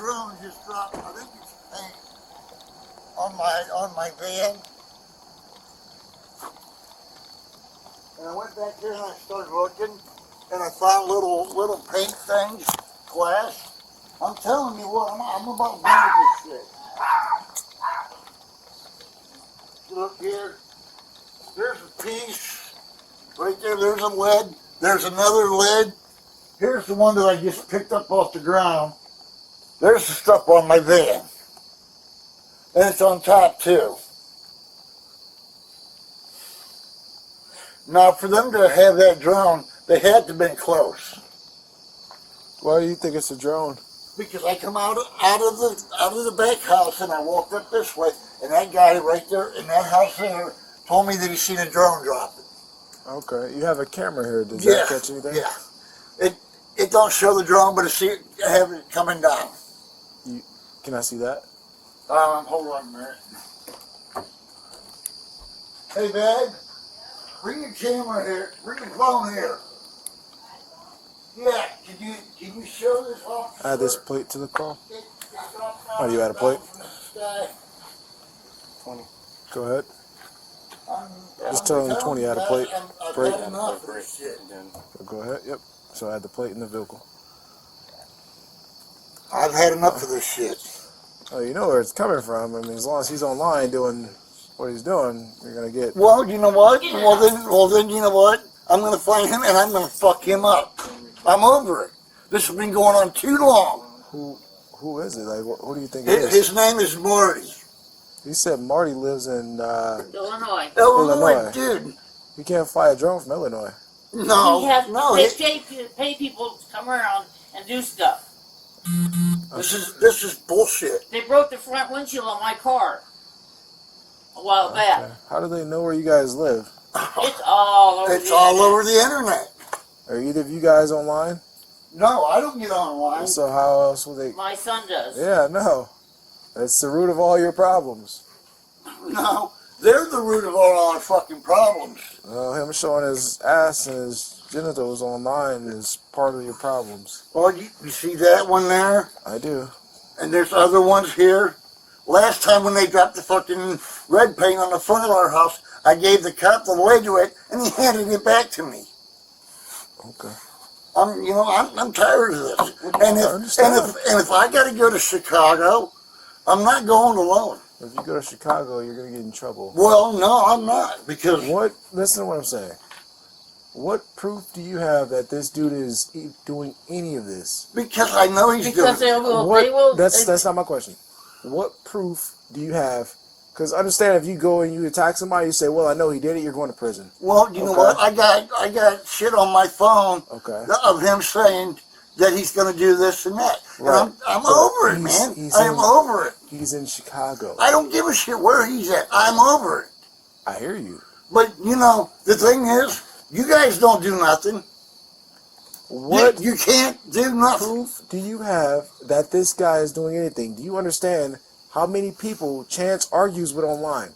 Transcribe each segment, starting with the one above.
drone just dropped, I think it's paint on my van. And I went back there and I started looking, and I found little paint things, glass. I'm telling you what, I'm about done with this shit. Look here, there's a piece right there. There's a lid. There's another lid. Here's the one that I just picked up off the ground. There's the stuff on my van, and it's on top too. Now, for them to have that drone, they had to have been close. Why do you think it's a drone? Because I come out of the back house and I walked up this way, and that guy right there in that house there told me that he seen a drone dropping. Okay, you have a camera here. Does that catch anything? Yeah. It don't show the drone, but I have it coming down. Can I see that? Hold on a minute. Hey, babe. Bring your camera here. Bring your phone here. Yeah, can you show this off? Add this plate to the call. Oh, you add a plate? 20. Go ahead. Just tell them 20, add a plate. Break. Go ahead, yep. So add the plate in the vehicle. I've had enough of this shit. Oh, you know where it's coming from. I mean, as long as he's online doing what he's doing, you're going to get... Well, you know what? Well, then, you know what? I'm going to find him and I'm going to fuck him up. I'm over it. This has been going on too long. Who is it? Like, who do you think it is? His name is Marty. You said Marty lives in... Illinois. Illinois, dude. You can't fly a drone from Illinois. No, Pay people to come around and do stuff. This is bullshit. They broke the front windshield on my car a while back. How do they know where you guys live? It's all over. It's all over the internet. Are either of you guys online? No, I don't get online. So how else will they? My son does. Yeah, no. It's the root of all your problems. No, they're the root of all our fucking problems. Him showing his ass and his genitals online is part of your problems. Well, you see that one there? I do. And there's other ones here. Last time when they dropped the fucking red paint on the front of our house, I gave the cop the way to it, and he handed it back to me. Okay. I'm tired of this. And if I got to go to Chicago, I'm not going alone. If you go to Chicago, you're going to get in trouble. Well, no, I'm not, because... Listen to what I'm saying. What proof do you have that this dude is doing any of this? Because I know he's doing it. That's not my question. What proof do you have? Because understand, if you go and you attack somebody, you say, well, I know he did it, you're going to prison. Well, you know what? I got shit on my phone of him saying that he's going to do this and that. Right. And I'm over it, man. I'm over it. He's in Chicago. I don't give a shit where he's at. I'm over it. I hear you. But, the thing is, you guys don't do nothing. What you can't do nothing. Proof do you have that this guy is doing anything? Do you understand how many people Chance argues with online?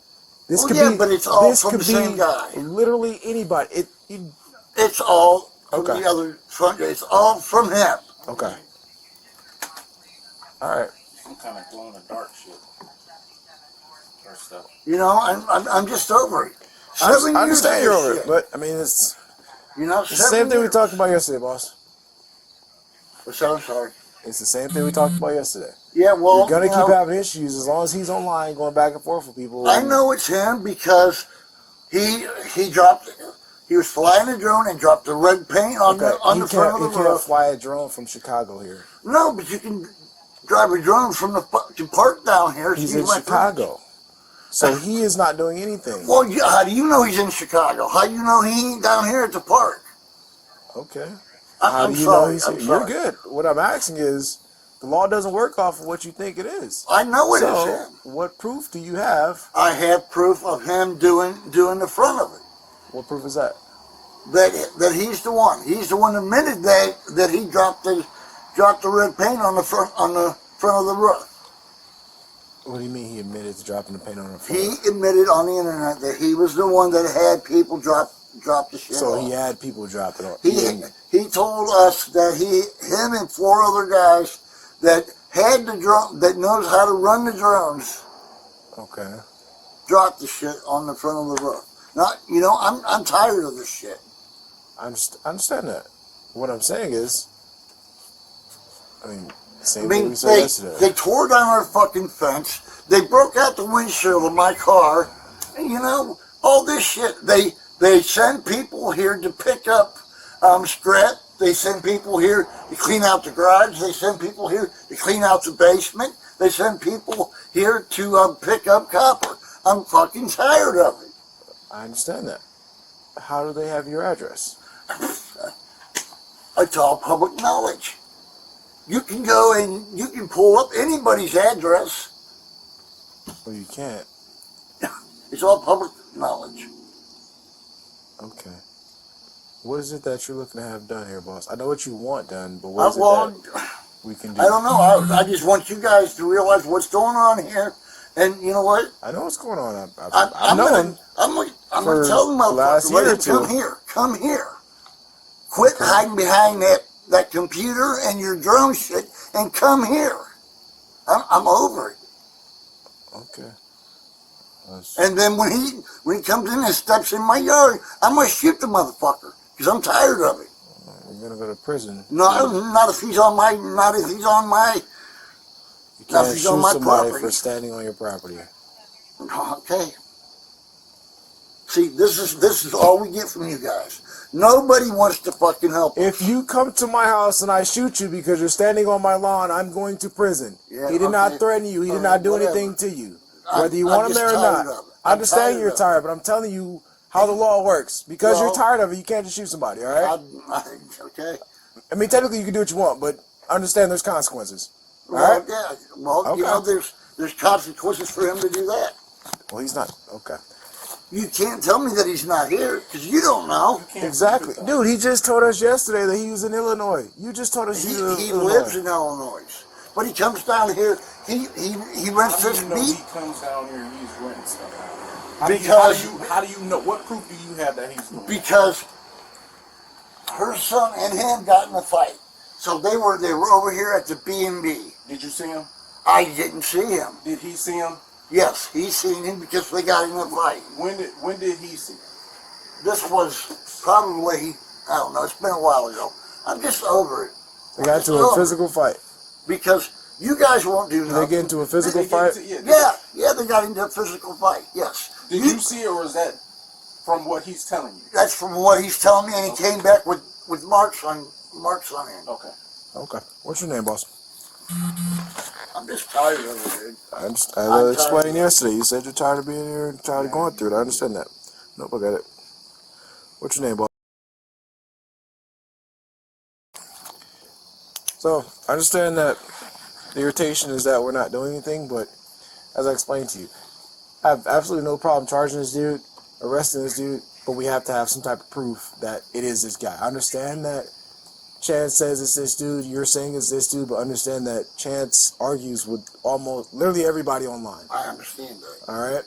This but it's all from the same guy. Literally anybody. It's all from the other front. It's all from him. Okay. All right. I'm kind of glowing the dark shit. Or stuff. I'm just over it. I understand you're over it, but I mean it's the same thing we talked about yesterday, boss. What's that? I'm sorry. It's the same thing we talked about yesterday. Yeah, well, you're gonna keep having issues as long as he's online, going back and forth with people. I know it's him because he was flying a drone and dropped the red paint on the front of the roof. You can't fly a drone from Chicago here. No, but you can drive a drone from the park down here. He's in Chicago. So he is not doing anything. Well, how do you know he's in Chicago? How do you know he ain't down here at the park? Okay. How do you know he's here? You're good. What I'm asking is, the law doesn't work off of what you think it is. I know it is him. What proof do you have? I have proof of him doing the front of it. What proof is that? That he's the one. He's the one that admitted that he dropped the red paint on the front of the roof. What do you mean he admitted to dropping the paint on the front? He admitted on the internet that he was the one that had people drop the shit So off. he had people drop it on. He told us that him and 4 other guys that had the drone, that knows how to run the drones, Okay. drop the shit on the front of the roof. Not, I'm tired of this shit. I understand that. What I'm saying is, same thing we said yesterday. They tore down our fucking fence. They broke out the windshield of my car. And, all this shit. They send people here to pick up scrap. They send people here to clean out the garage. They send people here to clean out the basement. They send people here to pick up copper. I'm fucking tired of it. I understand that. How do they have your address? It's all public knowledge. You can go and you can pull up anybody's address. Well, you can't. It's all public knowledge. Okay. What is it that you're looking to have done here, boss? I know what you want done, but what is it that we can do? I don't know. I just want you guys to realize what's going on here. And you know what? I know what's going on. I'm gonna tell them, motherfucker, come here. Quit hiding behind that computer and your drone shit and come here. I'm over it. Okay. And then when he comes in and steps in my yard, I'm gonna shoot the motherfucker because I'm tired of it. You're gonna go to prison. No, not if he's on my. You can't shoot somebody for standing on your property. Okay. See, this is all we get from you guys. Nobody wants to fucking help us. If you come to my house and I shoot you because you're standing on my lawn, I'm going to prison. Yeah, he did not threaten you. He did not do anything to you. Whether you want him there or not. I understand you're tired, but I'm telling you how the law works. Because you're tired of it, you can't just shoot somebody, all right? Okay. Technically you can do what you want, but understand there's consequences. All right? Yeah. Well, okay. There's consequences for him to do that. Well, he's not. Okay. You can't tell me that he's not here, because you don't know. Exactly. Dude, he just told us yesterday that he was in Illinois. You just told us he lives in Illinois. But he comes down here, he rents this beat. He comes down here and he's renting stuff. How do you know? What proof do you have that he's doing? Because her son and him got in a fight. So they were over here at the B&B. Did you see him? I didn't see him. Did he see him? Yes, he seen him because they got in a fight. When did he see him? This was probably, I don't know, it's been a while ago. I'm just over it. They got into a physical fight. Because you guys won't do nothing. They get into a physical fight? Yeah, they got into a physical fight, yes. Did you see it, or is that from what he's telling you? That's from what he's telling me, and he came back with marks on him. Okay. Okay. What's your name, boss? I'm just tired of it, dude. I explained yesterday. You said you're tired of being here and tired of going through it. I understand that. Nope, I got it. What's your name, boss? So, I understand that the irritation is that we're not doing anything, but as I explained to you, I have absolutely no problem charging this dude, arresting this dude, but we have to have some type of proof that it is this guy. I understand that Chance says it's this dude, you're saying it's this dude, but understand that Chance argues with almost literally everybody online. I understand that. Alright?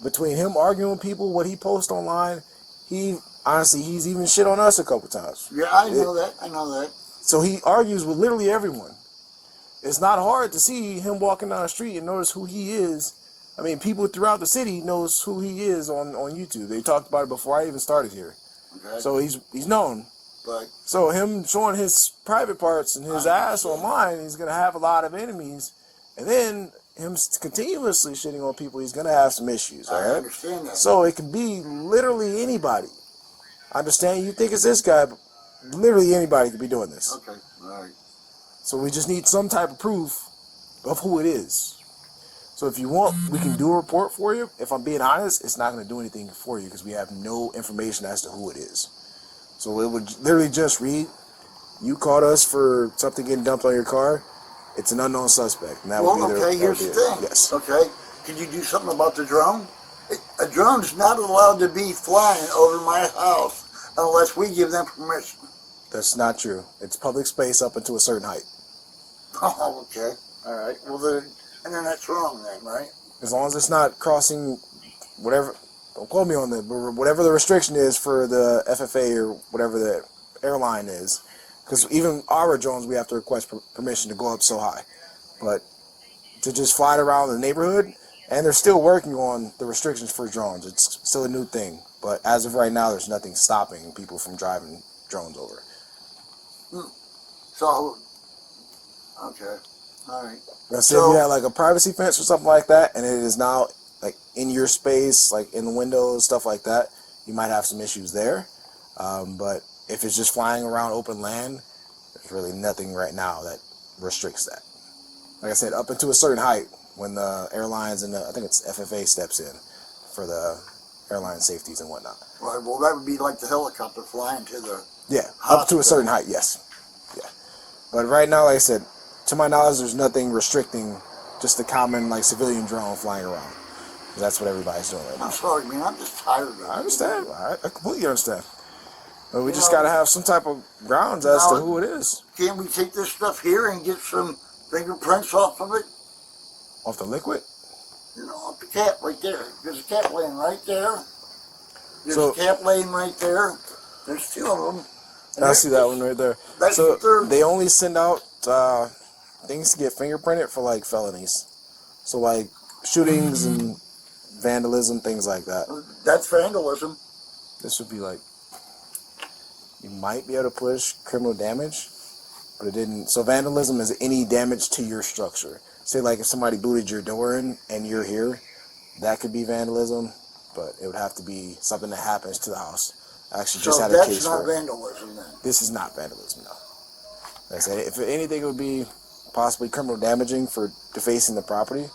Between him arguing with people, what he posts online, he's even shit on us a couple times. Yeah, I know that. So he argues with literally everyone. It's not hard to see him walking down the street and notice who he is. I mean, people throughout the city knows who he is on YouTube. They talked about it before I even started here. Okay. So he's known. Right. So him showing his private parts and his ass online, he's going to have a lot of enemies. And then him continuously shitting on people, he's going to have some issues. All right? I understand that. So it can be literally anybody. I understand you think it's this guy, but literally anybody could be doing this. Okay, all right. So we just need some type of proof of who it is. So if you want, we can do a report for you. If I'm being honest, it's not going to do anything for you because we have no information as to who it is. So it would literally just read, you caught us for something getting dumped on your car. It's an unknown suspect. And that would be okay, here's the thing. Yes. Okay, could you do something about the drone? A drone's not allowed to be flying over my house unless we give them permission. That's not true. It's public space up until a certain height. Oh, okay. All right. Well, then that's wrong then, right? As long as it's not crossing whatever, don't quote me on that, but whatever the restriction is for the FFA or whatever the airline is, because even our drones, we have to request permission to go up so high. But to just fly it around the neighborhood, and they're still working on the restrictions for drones. It's still a new thing, but as of right now, there's nothing stopping people from driving drones over. So, okay, all right. Now, say if you had like a privacy fence or something like that, and it is now like in your space, like in the windows, stuff like that, you might have some issues there. But if it's just flying around open land, there's really nothing right now that restricts that. Like I said, up into a certain height, when the airlines and I think it's FFA steps in for the airline safeties and whatnot. Right, well, that would be like the helicopter flying to the up to a certain height, yes. Yeah. But right now, like I said, to my knowledge, there's nothing restricting just the common like civilian drone flying around. That's what everybody's doing right now. I'm sorry, man. I'm just tired of it. I understand. I completely understand. But we just got to have some type of grounds as to who it is. Can't we take this stuff here and get some fingerprints off of it? Off the liquid? You know, off the cap right there. There's a cap laying right there. There's So- a cap laying right there. There's two of them. I see that one right there. That's So the third. they only send out things to get fingerprinted for like felonies. So like shootings and vandalism, things like that. That's vandalism. This would be like, you might be able to push criminal damage, but it didn't. So vandalism is any damage to your structure. Say like if somebody booted your door in and you're here, that could be vandalism, but it would have to be something that happens to the house. I actually just had a case So that's not for it. vandalism then. This is not vandalism, no. Like I said, if anything, it would be possibly criminal damaging for defacing the property.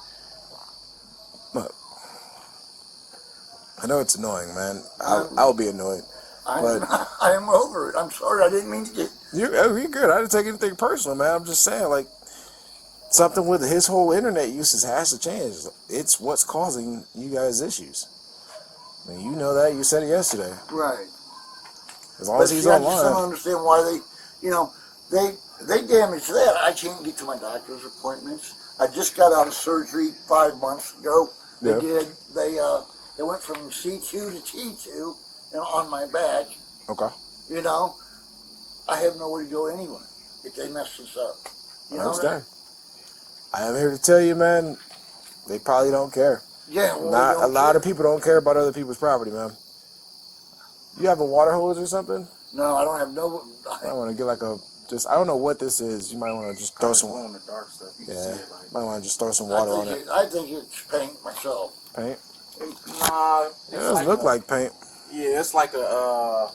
But I know it's annoying, man. I'll be annoyed. I am over it. I'm sorry. I didn't mean to get... You're good. I didn't take anything personal, man. I'm just saying, like, something with his whole internet usage has to change. It's what's causing you guys issues. I mean, you know that. You said it yesterday. Right. As long as he's online. I just don't understand why they damaged that. I can't get to my doctor's appointments. I just got out of surgery 5 months ago. Yeah. They went from C2 to T2 on my back. Okay. You know, I have nowhere to go anyway if they mess this up. You I know understand. I am here to tell you, man, they probably don't care. Yeah, well, Not a lot of people don't care about other people's property, man. You have a water hose or something? No, I don't have no... I want to get like I don't know what this is. You might want to just throw some... glow in the dark stuff. You can Yeah. see it like... Might want to just throw some water on it. I think it's paint myself. Paint? Nah, It doesn't look like paint. Yeah, it's like a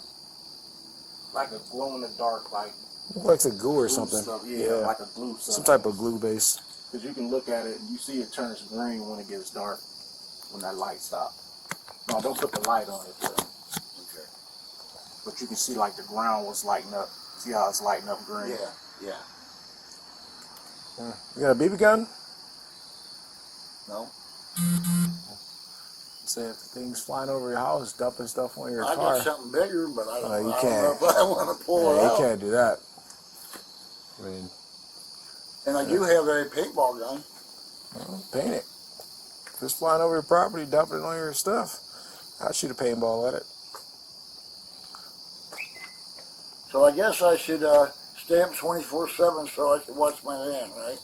glow in the dark, like It looks like a goo or glue something. stuff. Yeah, like a glue stuff. Some type of glue base. Because you can look at it and you see it turns green when it gets dark, when that light stops. No, don't put the light on it. Okay. But you can see like the ground was lighting up. See how it's lighting up green? Yeah. You got a BB gun? No. Say if the thing's flying over your house, dumping stuff on your I car. got something bigger, but I don't, No, you I don't can't. know if I want to pull it Yeah, you out. can't do that. I mean, And I do have a paintball gun. well, paint it. If it's flying over your property, dumping it on your stuff, I'd shoot a paintball at it. So I guess I should stamp 24/7 so I can watch my hand, right?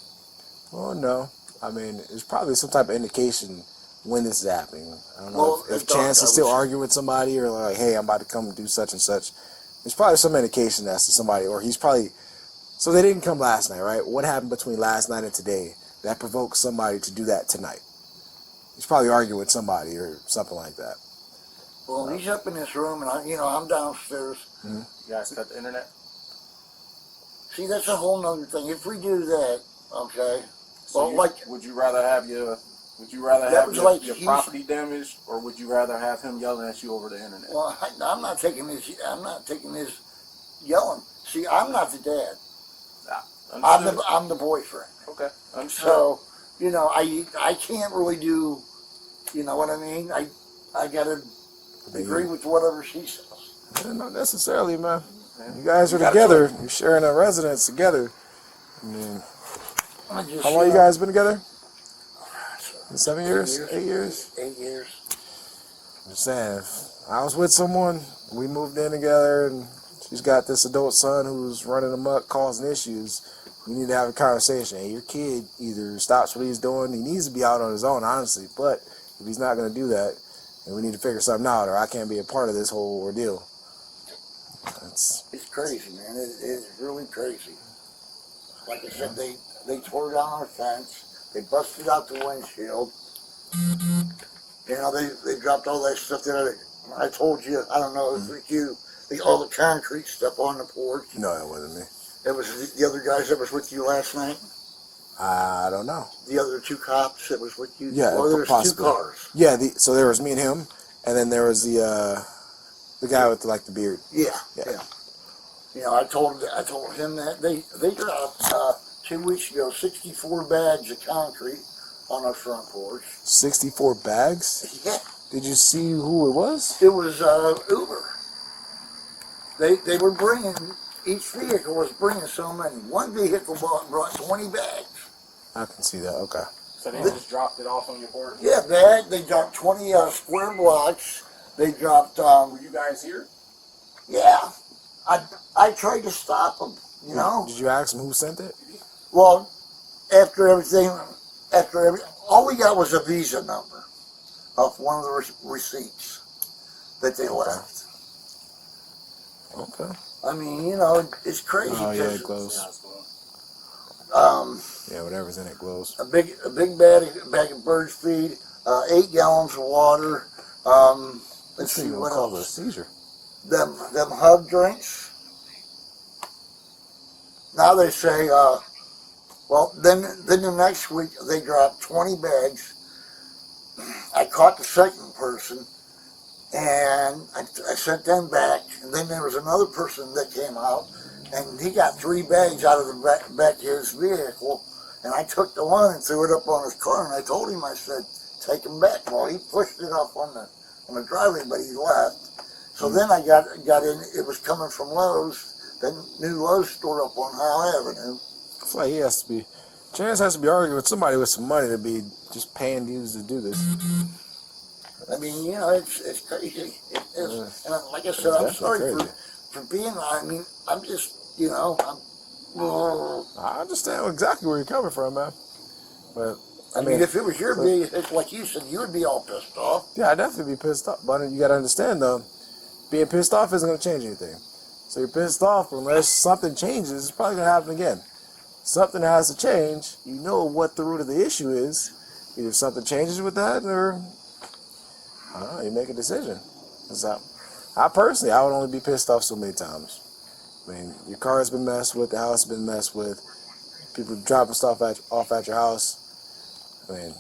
Well, no. I mean, it's probably some type of indication when this is happening. I don't know Well, if it Chance does. is still arguing with somebody or like, hey, I'm about to come and do such and such. There's probably some indication as to somebody, or he's probably... So they didn't come last night, right? What happened between last night and today that provoked somebody to do that tonight? He's probably arguing with somebody or something like that. Well, he's up in this room, and I'm downstairs. Mm-hmm. You guys cut the internet? See, that's a whole nother thing. If we do that, okay. So Well, would you rather have your property damaged, or would you rather have him yelling at you over the internet? Well, I'm not taking this yelling. See, I'm not the dad. I'm the boyfriend. Okay. So, I can't really do, you know what I mean? I gotta agree with whatever she says. Yeah, not necessarily, man. You guys are together. You're sharing a residence together. I mean, how long you guys been together? 7 years? 8 years? 8 years. I'm just saying, if I was with someone, we moved in together, and she's got this adult son who's running amok, causing issues. You need to have a conversation. Hey, your kid either stops what he's doing. He needs to be out on his own, honestly. But if he's not going to do that, then we need to figure something out, or I can't be a part of this whole ordeal. It's crazy, man. It is really crazy. Like I said, they tore down our fence. They busted out the windshield. You know, they dropped all that stuff that I told you. I don't know if it was you. All the concrete stuff on the porch. No, that wasn't me. It was the other guys that was with you last night. I don't know. The other two cops that was with you. Yeah, well, there was possibly. 2 cars. Yeah, so there was me and him, and then there was the guy with the beard. Yeah. You know, I told him that they dropped 2 weeks ago 64 bags of concrete on our front porch. 64 bags? Yeah. Did you see who it was? It was Uber. They were bringing, each vehicle was bringing so many. One vehicle brought 20 bags. I can see that. Okay. So they just dropped it off on your porch? Yeah, they dropped 20 square blocks. They dropped. Were you guys here? Yeah, I tried to stop them. You know. Did you ask them who sent it? Well, all we got was a Visa number of one of the receipts that they left. Okay. I mean, you know, it's crazy. Oh yeah, it glows. Yeah, whatever's in it glows. A big bag of bird feed, 8 gallons of water. Let's see what call it a else. seizure. Them hug drinks. Now they say, well, then the next week they dropped 20 bags. I caught the second person, and I sent them back. And then there was another person that came out, and he got 3 bags out of the back of his vehicle. And I took the one and threw it up on his car, and I told him, I said, take him back. Well, he pushed it up on the driveway, but he left. So then I got in. It was coming from Lowe's, the new Lowe's store up on Howe Avenue. I feel like Chance has to be arguing with somebody with some money to be just paying dudes to do this. I mean, you know, it's crazy. It is. And like I said, I'm sorry for being. I mean, I'm just, you know, I understand exactly where you're coming from, man. But I mean, if it was your big, it's like you said, you would be all pissed off. Yeah, I'd definitely be pissed off. But you got to understand, though, being pissed off isn't going to change anything. So you're pissed off unless something changes. It's probably going to happen again. Something has to change. You know what the root of the issue is. Either something changes with that, or I don't know, you make a decision. I personally, I would only be pissed off so many times. I mean, your car has been messed with, the house has been messed with, people dropping stuff off at your house. I mean,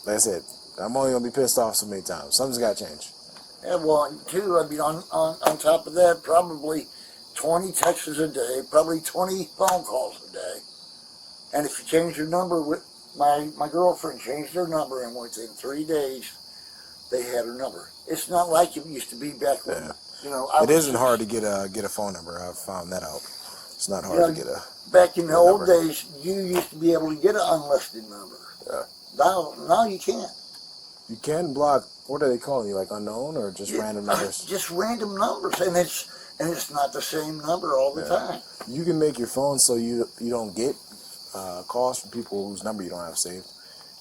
like I said, I'm only going to be pissed off so many times. Something's got to change. Yeah, well, too, I mean, on top of that, probably 20 texts a day, probably 20 phone calls a day. And if you change your number, with my girlfriend changed her number, and within 3 days, they had her number. It's not like it used to be back when, you know. It isn't hard to get a phone number. I've found that out. It's not hard to get a. Back in the old days, you used to be able to get an unlisted number. Yeah. Now you can't. You can block. What are they calling you? Like unknown or just random numbers? Just random numbers, and it's not the same number all the time. You can make your phone so you don't get calls from people whose number you don't have saved.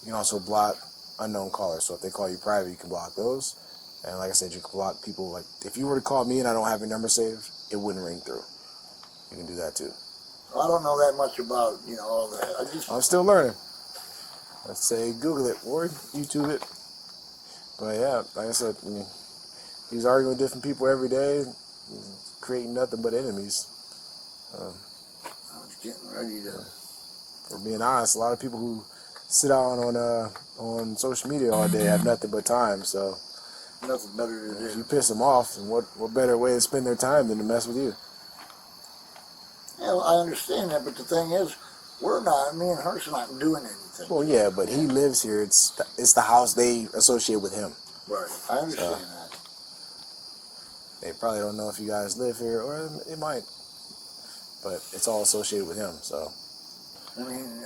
You can also block unknown callers. So if they call you private, you can block those. And like I said, you can block people. Like if you were to call me and I don't have your number saved, it wouldn't ring through. You can do that too. I don't know that much about all that. I'm still learning. Let's say Google it or YouTube it. But yeah, like I said, I mean, he's arguing with different people every day, creating nothing but enemies. I was getting ready to. For being honest, a lot of people who sit out on social media all day have nothing but time. So Nothing better to do. if you piss them off, and what better way to spend their time than to mess with you? Yeah, well, I understand that, but the thing is, me and her's not doing anything. Well, yeah, but he lives here. It's the house they associate with him. Right, I understand that. They probably don't know if you guys live here, or it might. But it's all associated with him, so. I mean,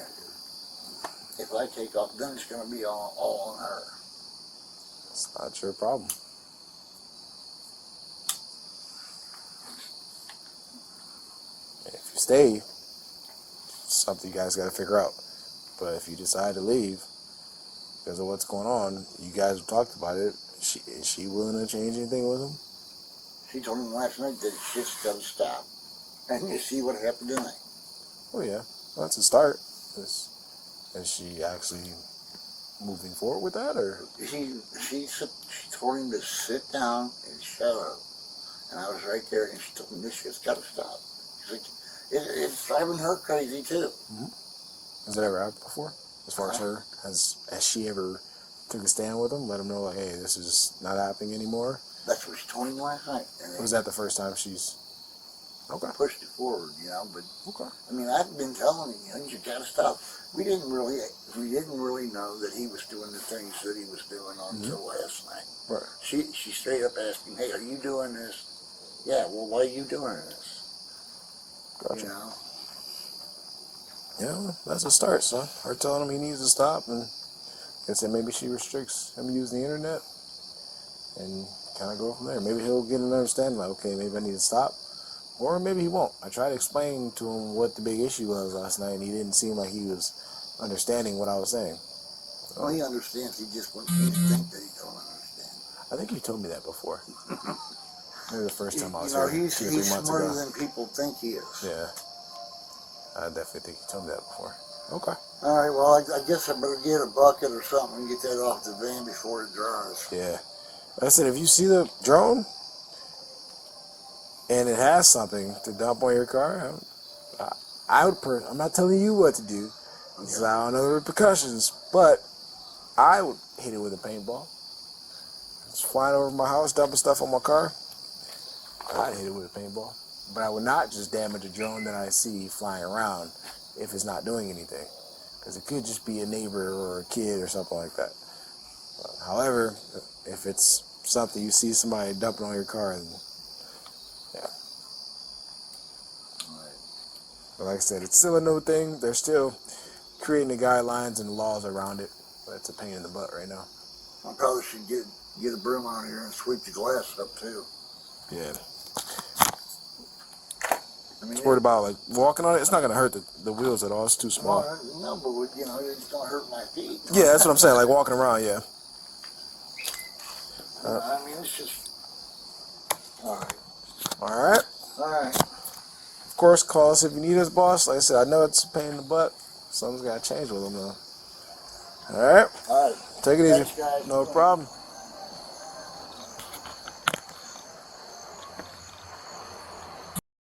if I take off, then it's going to be all on her. It's not your problem. If you stay, something you guys got to figure out. But if you decide to leave because of what's going on, you guys have talked about it. Is she willing to change anything with him? She told him last night that shit's got to stop. And you see what happened tonight. Oh yeah, well, that's a start. Is she actually moving forward with that, or? She told him to sit down and shut up. And I was right there, and she told him this shit's got to stop. She's like, it's driving her crazy too. Has it ever happened before? As far as her, has she ever took a stand with him, let him know like, hey, this is not happening anymore? That's what she told him last night. And Was that the first time she's? Okay. Pushed it forward, you know. But Okay. I mean, I've been telling him, you got to stop. We didn't really know that he was doing the things that he was doing until last night. Right. She straight up asked him, hey, are you doing this? Yeah, well, why are you doing this? Gotcha. You know? Yeah, that's a start, son. Her telling him he needs to stop, and I said maybe she restricts him using the internet, and kind of go from there. Maybe he'll get an understanding, like, okay, maybe I need to stop, or maybe he won't. I tried to explain to him what the big issue was last night, and he didn't seem like he was understanding what I was saying. Well, he understands. He just wants me to think that he don't understand. I think you told me that before. Maybe the first time I was You know, here, he's 2 or 3 months smarter ago. than people think he is. Yeah. I definitely think you told me that before. Okay. All right, well, I guess I better get a bucket or something and get that off the van before it dries. Yeah. Like I said, if you see the drone and it has something to dump on your car, I'm not telling you what to do, because I don't know the repercussions, but I would hit it with a paintball. It's flying over my house, dumping stuff on my car. I'd hit it with a paintball. But I would not just damage a drone that I see flying around if it's not doing anything. Because it could just be a neighbor or a kid or something like that. However, if it's something you see somebody dumping on your car, then, yeah. But like I said, it's still a new thing. They're still creating the guidelines and laws around it. But it's a pain in the butt right now. I probably should get a broom on here and sweep the glass up too. Yeah. I mean, Worried about like walking on it. It's not gonna hurt the wheels at all. It's too small. No, but you know, it's gonna hurt my feet. Yeah, that's what I'm saying. Like walking around. Yeah. I mean, it's just all right. All right. All right. Of course, call us if you need us, boss. Like I said, I know it's a pain in the butt. Something's got to change with them, though. All right. All right. Take it easy. Thanks, guys. No problem.